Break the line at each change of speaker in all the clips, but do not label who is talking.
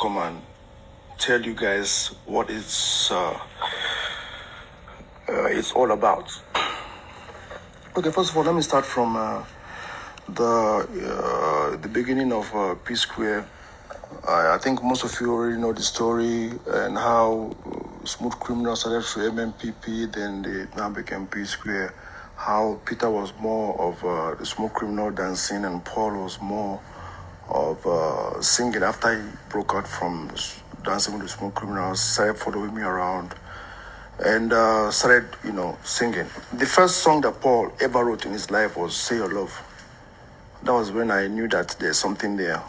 come and tell you guys what it's all about. Okay, first of all, let me start from the beginning of P Square. I think most of you already know the story and how Smooth Criminal started through MMPP, then they now became P Square. How Peter was more of the Smooth Criminal dancing, and Paul was more of singing. After he broke out from dancing with the Smooth Criminals, started following me around and started, singing. The first song that Paul ever wrote in his life was "Say Your Love." That was when I knew that there's something there.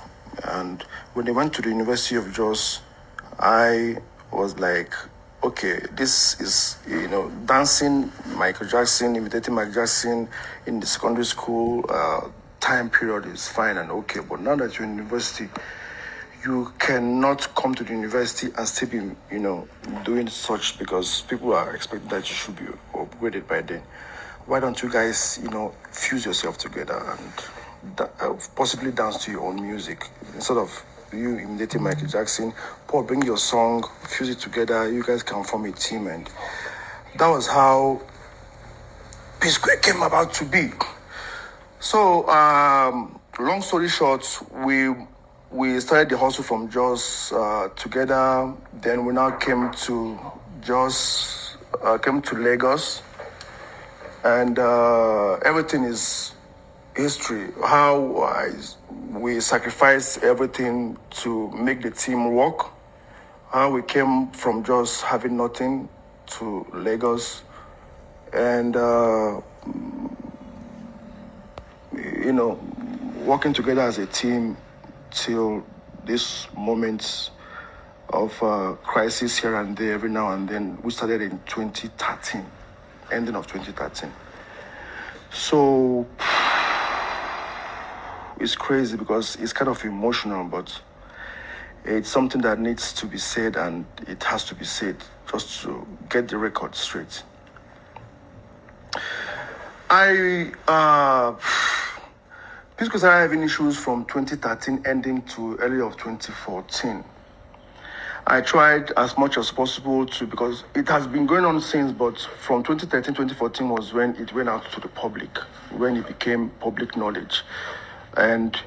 And when they went to the University of Jos, I was like, okay, this is, dancing Michael Jackson, imitating Michael Jackson in the secondary school time period is fine and okay. But now that you're in university, you cannot come to the university and still be, doing such, because people are expecting that you should be upgraded by then. Why don't you guys, fuse yourself together and possibly dance to your own music instead of you imitating Michael Jackson? Paul, bring your song, fuse it together. You guys can form a team, and that was how P Square came about to be. So, long story short, we started the hustle from Jos together. Then we now came to Lagos, and everything is history. How we sacrificed everything to make the team work. How we came from just having nothing to Lagos, and working together as a team till this moment of crisis here and there every now and then. We started in 2013, ending of 2013. So it's crazy because it's kind of emotional, but it's something that needs to be said, and it has to be said just to get the record straight. Because I having issues from 2013 ending to early of 2014. I tried as much as possible to, because it has been going on since, but from 2013, 2014 was when it went out to the public, when it became public knowledge. And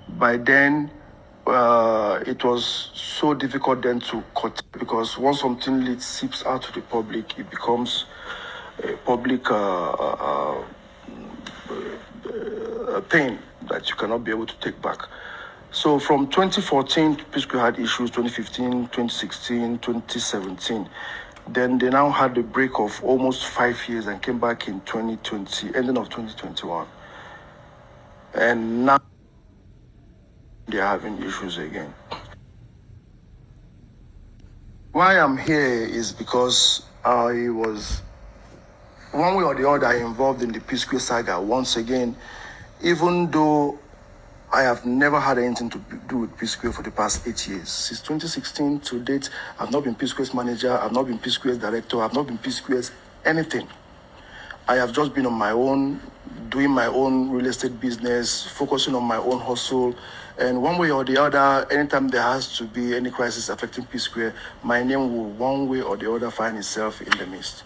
by then, it was so difficult then to cut, because once something seeps out to the public, it becomes a public pain that you cannot be able to take back. So from 2014, P Square had issues, 2015, 2016, 2017. Then they now had a break of almost 5 years and came back in 2020, ending of 2021. And now they are having issues again. Why I'm here is because I was, one way or the other, involved in the P Square saga once again, even though I have never had anything to do with P Square for the past 8 years. Since 2016 to date, I've not been P Square's manager, I've not been P Square's director, I've not been P Square's anything. I have just been on my own, doing my own real estate business, focusing on my own hustle. And one way or the other, anytime there has to be any crisis affecting P Square, my name will one way or the other find itself in the midst.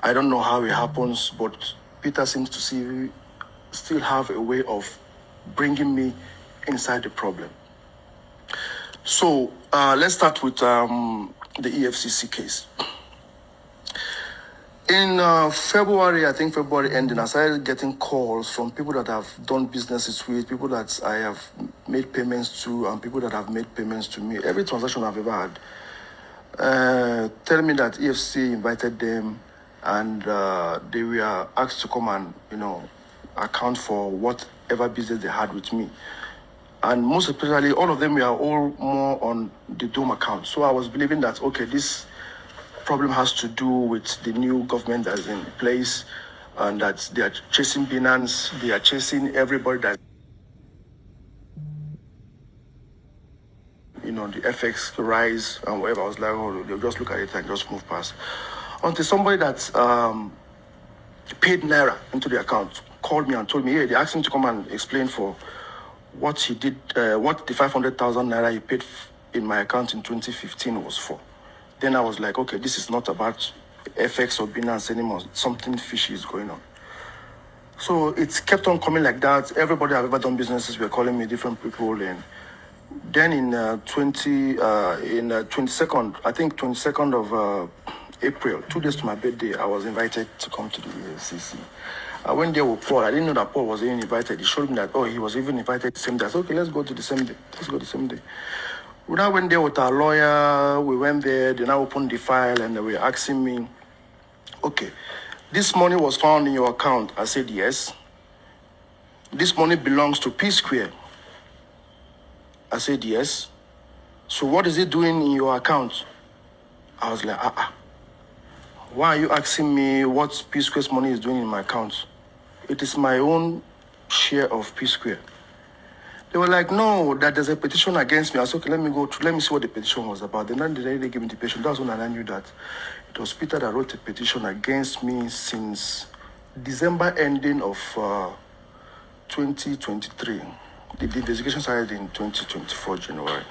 I don't know how it happens, but Peter seems to still have a way of bringing me inside the problem. So let's start with the EFCC case. In February, I think February ending, I started getting calls from people that I've done businesses with, people that I have made payments to, and people that have made payments to me. Every transaction I've ever had, telling me that EFCC invited them, and they were asked to come and, account for whatever business they had with me. And most especially, all of them were all more on the Dome account. So I was believing that, okay, this problem has to do with the new government that's in place, and that they are chasing Binance, they are chasing everybody that, the FX rise and whatever. I was like, oh, they'll just look at it and just move past. Until somebody that paid Naira into the account called me and told me, hey, they asked him to come and explain for what he did, what the 500,000 Naira he paid in my account in 2015 was for. Then I was like, okay, this is not about FX or Binance anymore. Something fishy is going on. So it kept on coming like that. Everybody I've ever done businesses were calling me different people. And then in 22nd, I think 22nd of April, 2 days to my birthday, I was invited to come to the EFCC. I went there with Paul. I didn't know that Paul was even invited. He showed me that, he was even invited the same day. I said, okay, let's go to the same day. Let's go the same day. When I went there with our lawyer, we went there, then I opened the file and they were asking me, okay, this money was found in your account. I said, yes. This money belongs to P Square. I said, yes. So what is it doing in your account? I was like, why are you asking me what P Square's money is doing in my account? It is my own share of P Square. They were like, no, that there's a petition against me. I said, okay, let me see what the petition was about. Then they gave me the petition. That's when I knew that it was Peter that wrote a petition against me since December ending of 2023. The investigation started in 2024, January.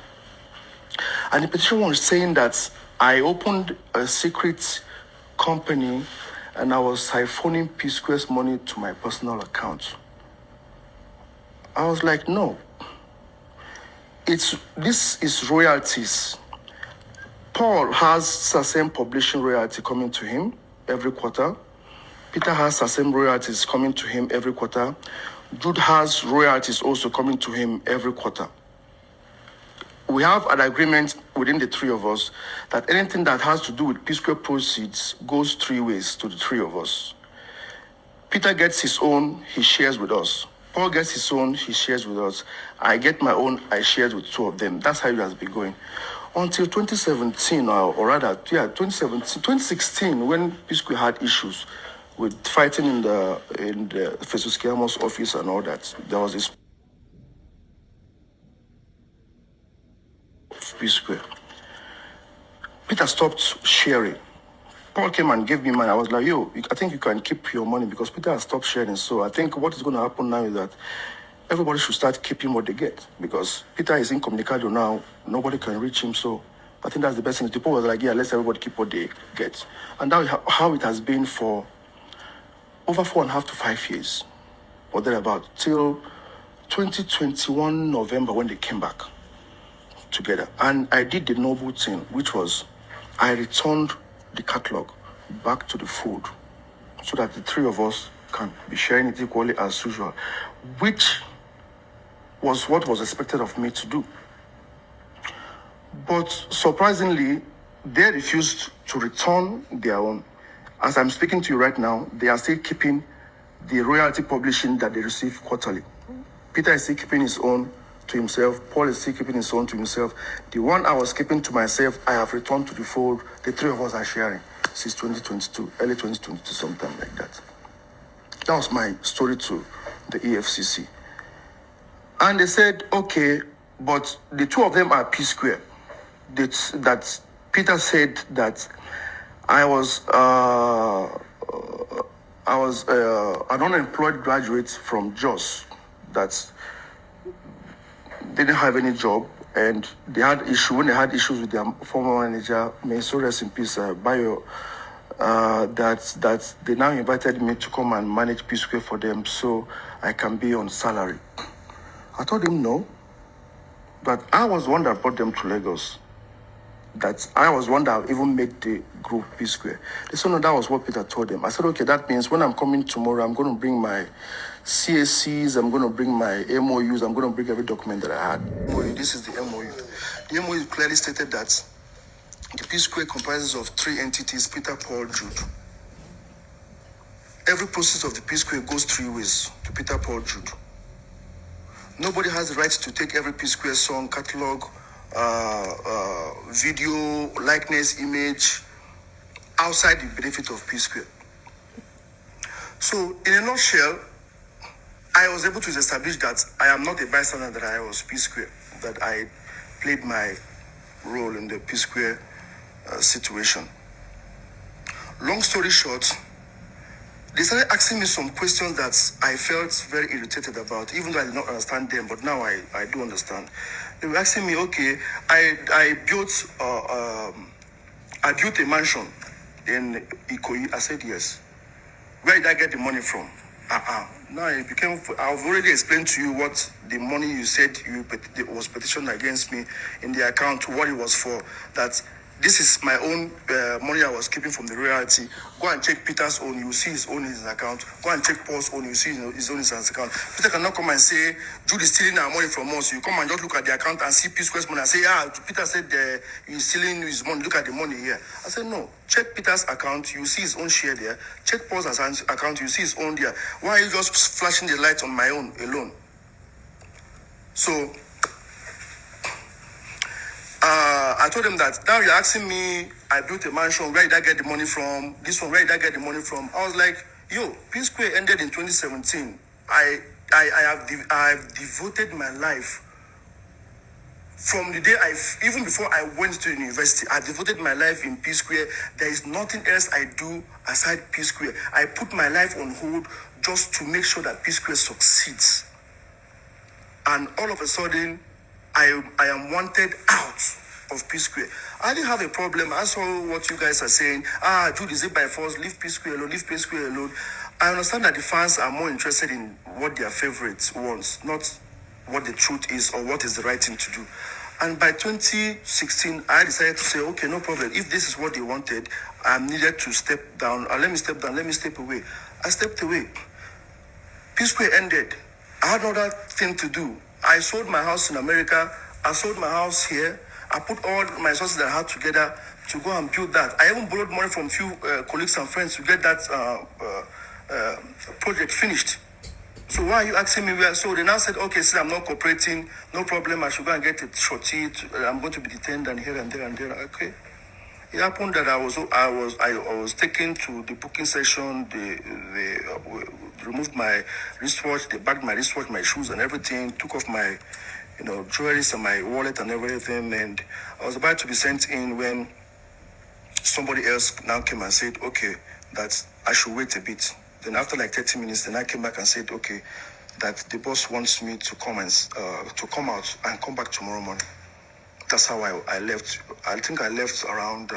And the petition was saying that I opened a secret company and I was siphoning P Square's money to my personal account. I was like, no. This is royalties. Paul has Sasem publishing royalty coming to him every quarter. Peter has Sasem royalties coming to him every quarter. Jude has royalties also coming to him every quarter. We have an agreement within the three of us that anything that has to do with P Square proceeds goes three ways to the three of us. Peter gets his own, he shares with us. Paul gets his own, he shares with us. I get my own, I share with two of them. That's how it has been going. Until 2017, or rather, 2016, when P Square had issues with fighting in the Festus Kiamo's office and all that, there was this P Square. Peter stopped sharing. Paul came and gave me money. I was like, I think you can keep your money because Peter has stopped sharing. So I think what is going to happen now is that everybody should start keeping what they get because Peter is incommunicado now. Nobody can reach him. So I think that's the best thing. People were like, let's everybody keep what they get. And that's how it has been for over 4.5 to 5 years or thereabout till 2021 November when they came back together. And I did the noble thing, which was I returned the catalog back to the fold so that the three of us can be sharing it equally as usual, which was what was expected of me to do. But surprisingly, they refused to return their own. As I'm speaking to you right now, they are still keeping the royalty publishing that they receive quarterly. Peter is still keeping his own to himself. Paul is still keeping his own to himself. The one I was keeping to myself, I have returned to the fold. The three of us are sharing since 2022, early 2022, sometime like that. That was my story to the EFCC. And they said, okay, but the two of them are P Square. That Peter said that I was an unemployed graduate from Jos that didn't have any job, and they had when they had issues with their former manager, may so rest in peace, Bayo, that they now invited me to come and manage P Square for them so I can be on salary. I told him no, that I was one that brought them to Lagos, that I was one that even made the group P Square. They said no, that was what Peter told them. I said, okay, that means when I'm coming tomorrow, I'm going to bring my CACs, I'm going to bring my MOUs, I'm going to bring every document that I had. This is the MOU. The MOU clearly stated that the P Square comprises of 3 entities, Peter, Paul, Jude. Every process of the P Square goes 3 ways to Peter, Paul, Jude. Nobody has the right to take every P Square song, catalog, video, likeness, image, outside the benefit of P Square. So, in a nutshell, I was able to establish that I am not a bystander, that I was P Square, that I played my role in the P Square situation. Long story short, they started asking me some questions that I felt very irritated about, even though I did not understand them, but now I do understand. They were asking me, okay, I built a mansion in Okoye. I said yes. Where did I get the money from? Now it became. I've already explained to you what the money you said was petitioned against me in the account, what it was for. That this is my own money I was keeping from the royalty. Go and check Peter's own. You see his own in his account. Go and check Paul's own. You see his own in his account. Peter cannot come and say Jude is stealing our money from us. You come and just look at the account and see P-Square's money and say, Peter said he's stealing his money. Look at the money here. I said no. Check Peter's account. You see his own share there. Check Paul's account. You see his own there. Why are you just flashing the light on my own alone? So I told him that now you're asking me, I built a mansion, where did I get the money from? This one, where did I get the money from? I was like, yo, P Square ended in 2017. I have devoted my life from the day even before I went to university. I devoted my life in P Square. There is nothing else I do aside P Square. I put my life on hold just to make sure that P Square succeeds. And all of a sudden, I am wanted out of P Square. I didn't have a problem. I saw what you guys are saying. Jude, is it by force? Leave P Square alone. Leave P Square alone. I understand that the fans are more interested in what their favorites wants, not what the truth is or what is the right thing to do. And by 2016, I decided to say, okay, no problem. If this is what they wanted, I needed to step down. Let me step down. Let me step away. I stepped away. P Square ended. I had another thing to do. I sold my house in America. I sold my house here. I put all my resources that I had together to go and build that. I even borrowed money from a few colleagues and friends to get that project finished. So why are you asking me where? So they now said, okay, since I'm not cooperating, no problem. I should go and get a shorty. I'm going to be detained and here and there and there. Okay. It happened that I was taken to the booking session. They removed my wristwatch. They bagged my wristwatch, my shoes, and everything. Took off my, jewelry and my wallet and everything. And I was about to be sent in when somebody else now came and said, okay, that I should wait a bit. Then after like 30 minutes, then I came back and said, okay, that the boss wants me to come and to come out and come back tomorrow morning. That's how I left. I think I left around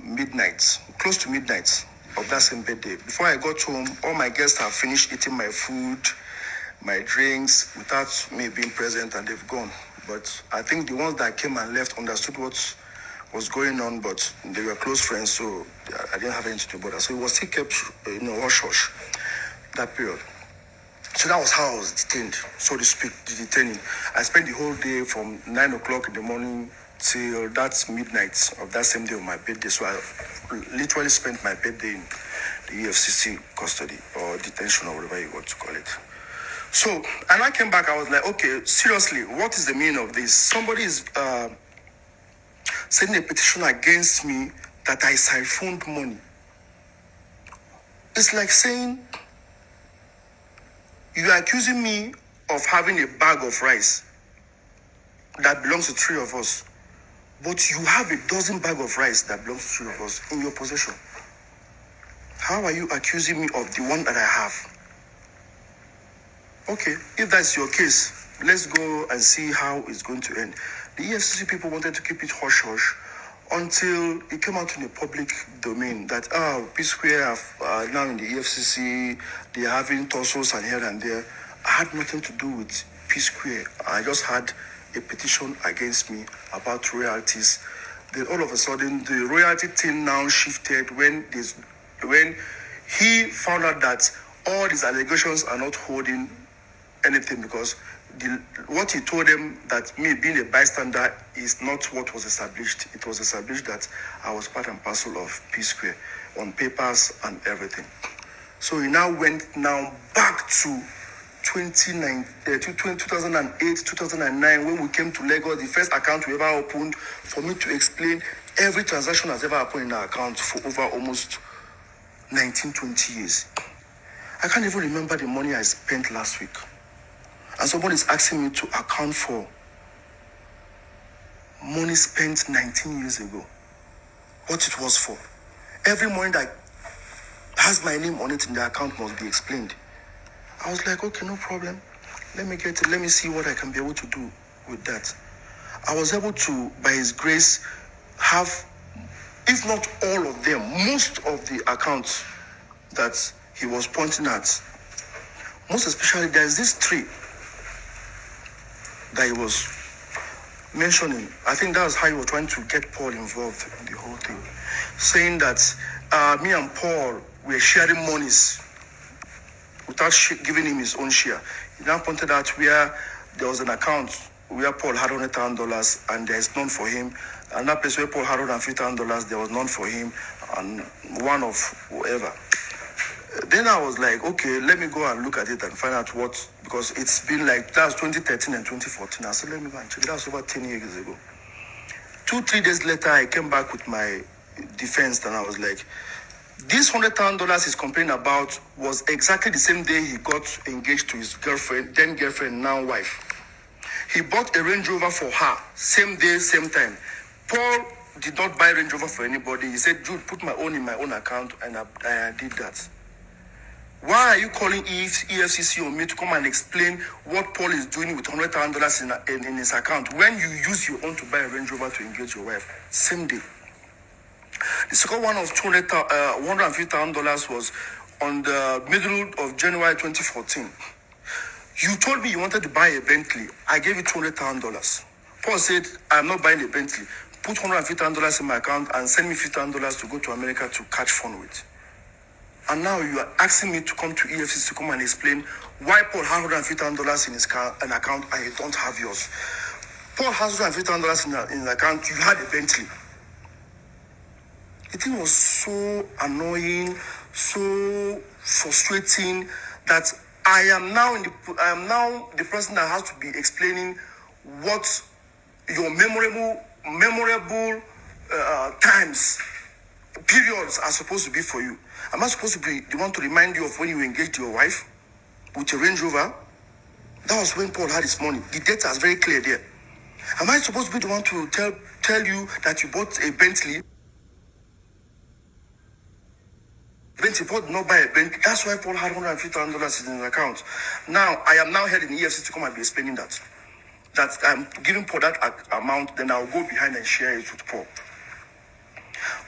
midnight, close to midnight of that same birthday. Before I got home, all my guests have finished eating my food, my drinks, without me being present, and they've gone. But I think the ones that came and left understood what was going on, but they were close friends, so I didn't have anything to bother. So it was still kept, hush-hush, that period. So that was how I was detained, so to speak, the detaining. I spent the whole day from 9 o'clock in the morning till that midnight of that same day of my birthday. So I literally spent my birthday in the EFCC custody or detention or whatever you want to call it. So, and I came back, I was like, okay, seriously, what is the meaning of this? Somebody is sending a petition against me that I siphoned money. It's like saying, you are accusing me of having a bag of rice that belongs to 3 of us, but you have a dozen bag of rice that belongs to 3 of us in your possession. How are you accusing me of the one that I have? Okay, if that's your case, let's go and see how it's going to end. The EFCC people wanted to keep it hush-hush until it came out in the public domain that, P Square are now in the EFCC, they're having tussles and here and there. I had nothing to do with P Square. I just had a petition against me about royalties. Then all of a sudden, the royalty thing now shifted when he found out that all these allegations are not holding anything, because what he told them, that me being a bystander, is not what was established. It was established that I was part and parcel of P Square on papers and everything. So he now went back to 2008, 2009, when we came to Lagos, the first account we ever opened, for me to explain every transaction that's ever happened in our account for over almost 19, 20 years. I can't even remember the money I spent last week. And somebody is asking me to account for money spent 19 years ago. What it was for. Every morning that has my name on it in the account must be explained. I was like, okay, no problem. Let me get it. Let me see what I can be able to do with that. I was able to, by his grace, have, if not all of them, most of the accounts that he was pointing at. Most especially, there's this tree that he was mentioning. I think that's how he was trying to get Paul involved in the whole thing. Saying that me and Paul were sharing monies without giving him his own share. He now pointed out where there was an account where Paul had $100,000 and there is none for him. And that place where Paul had $150,000, there was none for him, and one of whoever. Then I was like, okay, let me go and look at it and find out what, because it's been like, that's 2013 and 2014. I said, let me go and check it. That was over 10 years ago. 2-3 days later, I came back with my defense and I was like, this $100,000 he's complaining about was exactly the same day he got engaged to his girlfriend, then girlfriend, now wife. He bought a Range Rover for her, same day, same time. Paul did not buy Range Rover for anybody. He said, Jude, put my own in my own account, and I did that. Why are you calling EFCC on me to come and explain what Paul is doing with $100,000 in his account when you use your own to buy a Range Rover to engage your wife? Same day. The second one of $150,000 was on the middle of January 2014. You told me you wanted to buy a Bentley. I gave you $200,000. Paul said, I'm not buying a Bentley. Put $150,000 in my account and send me $50,000 to go to America to catch fun with. And now you are asking me to come to EFCC to come and explain why Paul has $150,000 in his account and you don't have yours. Paul has $150,000 in his account. You had a Bentley. The thing was so annoying, so frustrating that I am now the person that has to be explaining what your memorable times, periods are supposed to be for you. Am I supposed to be the one to remind you of when you engaged your wife with a Range Rover? That was when Paul had his money. The data is very clear there. Am I supposed to be the one to tell you that you bought a Bentley? Paul did not buy a Bentley. That's why Paul had $150,000 in his account. Now, I am now heading EFCC to come and be explaining that I'm giving Paul that amount, then I'll go behind and share it with Paul.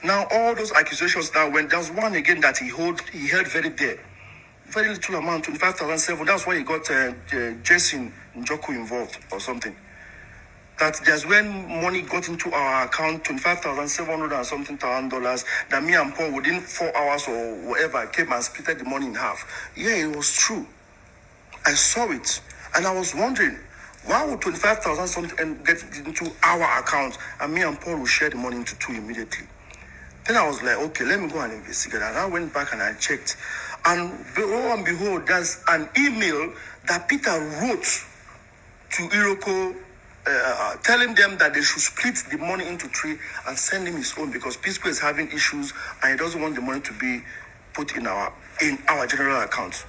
Now, all those accusations now went. There's one again that he held very dear. Very little amount, 25,700. That's why he got Jason Njoku involved or something. That there's when money got into our account, $25,700 and something $1,000, that me and Paul within 4 hours or whatever came and split the money in half. Yeah, it was true. I saw it. And I was wondering, why would 25,000 something get into our account and me and Paul will share the money into two immediately? Then I was like, okay, let me go and investigate. And I went back and I checked. And lo and behold, there's an email that Peter wrote to Iroko, telling them that they should split the money into three and send him his own because Pisco is having issues and he doesn't want the money to be put in our general account.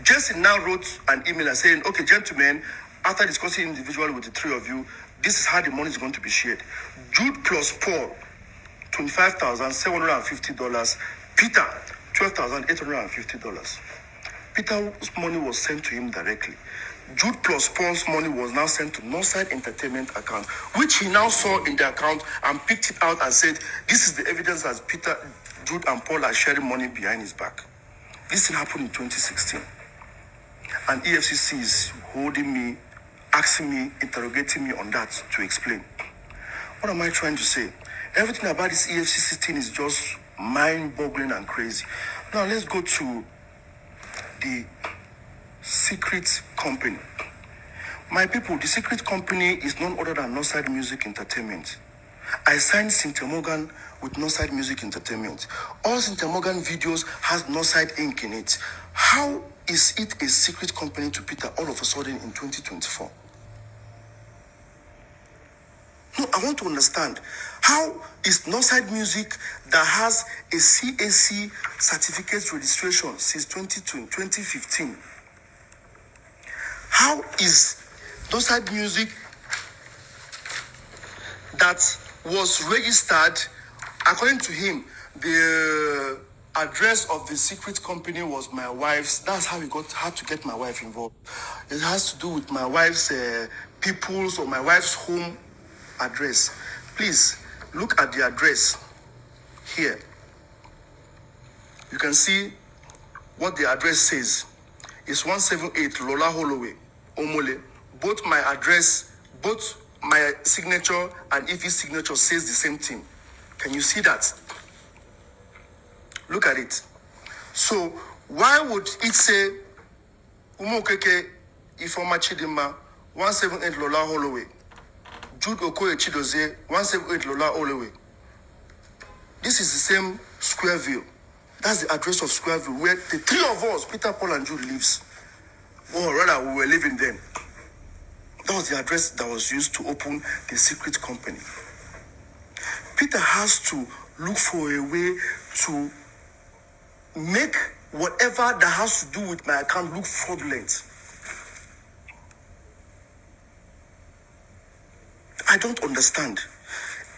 Jesse now wrote an email saying, okay, gentlemen, after discussing individually with the three of you, this is how the money is going to be shared. Jude plus Paul, $25,750. Peter, $12,850. Peter's money was sent to him directly. Jude plus Paul's money was now sent to Northside Entertainment account, which he now saw in the account and picked it out and said, this is the evidence that Peter, Jude and Paul are sharing money behind his back. This thing happened in 2016. And EFCC is holding me, asking me, interrogating me on that to explain. What am I trying to say? Everything about this EFCC thing is just mind-boggling and crazy. Now let's go to the secret company. My people, the secret company is none other than Northside Music Entertainment. I signed Cynthia Morgan with Northside Music Entertainment. All Cynthia Morgan videos has Northside Inc. in it. How is it a secret company to Peter all of a sudden in 2024? No, I want to understand. How is Northside Music that has a CAC certificate registration since 2015? How is Northside Music that was registered, according to him, the address of the secret company was my wife's. That's how had to get my wife involved. It has to do with my wife's people's or my wife's home address. Please look at the address here. You can see what the address says. It's 178 Lola Holloway, Omole. Both my address, both my signature and Ife's signature says the same thing. Can you see that? Look at it. So why would it say Umokeke Ifeoma Chidinma 178 Lola Holloway, Jude Okoye Chidozie 178 Lola Holloway? This is the same Squareville. That's the address of Squareville where the three of us, Peter, Paul, and Jude, lives. Or rather, we were living then. That was the address that was used to open the secret company. Peter has to look for a way to make whatever that has to do with my account look fraudulent. I don't understand.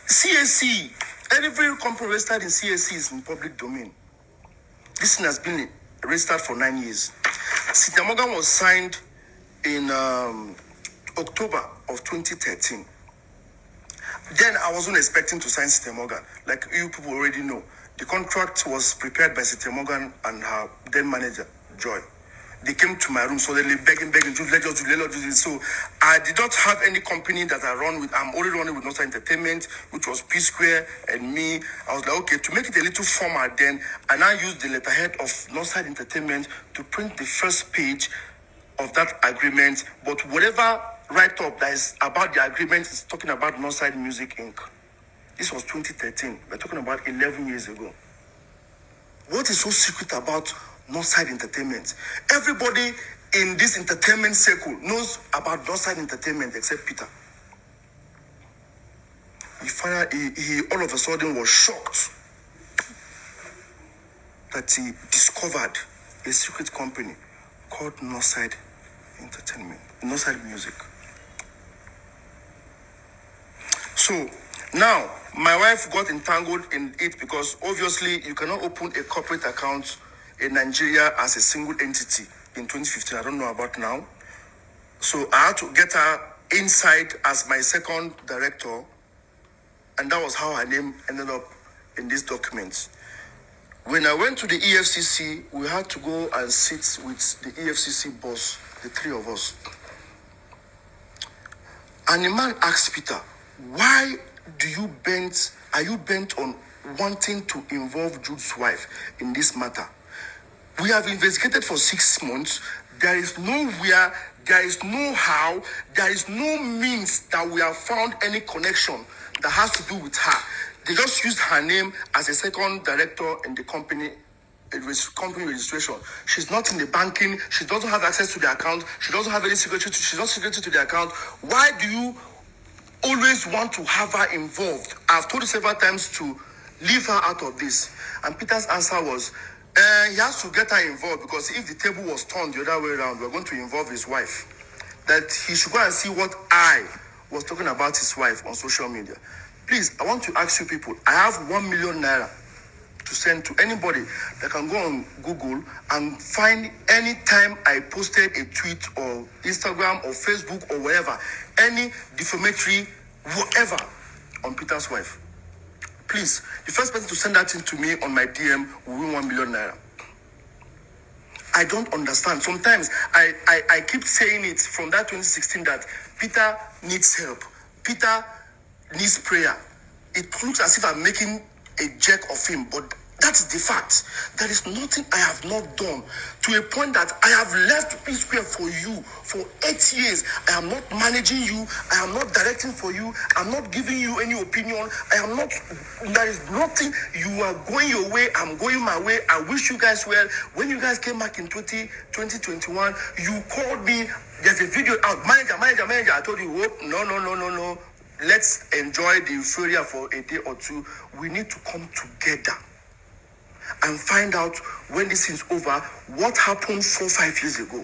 CAC, every company registered in CAC is in public domain. This thing has been registered for 9 years. City Morgan was signed in October of 2013. Then I wasn't expecting to sign City Morgan. Like you people already know, the contract was prepared by City Morgan and her then manager, Joy. They came to my room suddenly begging, let us do this. So I did not have any company that I run with. I'm only running with Northside Entertainment, which was P Square and me. I was like, okay, to make it a little formal then, and I used the letterhead of Northside Entertainment to print the first page of that agreement. But whatever write-up that is about the agreement is talking about Northside Music Inc. This was 2013. We're talking about 11 years ago. What is so secret about Northside Entertainment? Everybody in this entertainment circle knows about Northside Entertainment except Peter. He all of a sudden was shocked that he discovered a secret company called Northside Entertainment, Northside Music. So now my wife got entangled in it because obviously you cannot open a corporate account in Nigeria as a single entity in 2015. I don't know about now. So I had to get her inside as my second director, and that was how her name ended up in these documents. When I went to the EFCC, we had to go and sit with the EFCC boss, the three of us. And the man asked Peter, why are you bent on wanting to involve Jude's wife in this matter? We have investigated for 6 months. There is nowhere, there is no how, there is no means that we have found any connection that has to do with her. They just used her name as a second director in the company registration. She's not in the banking. She doesn't have access to the account. She doesn't have any security. She's not security to the account. Why do you always want to have her involved? I've told you several times to leave her out of this. And Peter's answer was, he has to get her involved because if the table was turned the other way around, we're going to involve his wife. That he should go and see what I was talking about his wife on social media. Please, I want to ask you people, I have 1 million naira to send to anybody that can go on Google and find any time I posted a tweet or Instagram or Facebook or wherever, any defamatory whatever on Peter's wife. Please, the first person to send that in to me on my DM will win 1 million naira. I don't understand. Sometimes I keep saying it from that 2016 that Peter needs help. Peter needs prayer. It looks as if I'm making a jerk of him, but that's the fact. There is nothing I have not done to a point that I have left P Square for you for 8 years. I am not managing you. I am not directing for you. I'm not giving you any opinion. There is nothing. You are going your way. I'm going my way. I wish you guys well. When you guys came back in 2021, you called me. There's a video out. Manager. I told you, oh, no. Let's enjoy the euphoria for a day or two. We need to come together and find out when this is over, what happened 4-5 years ago.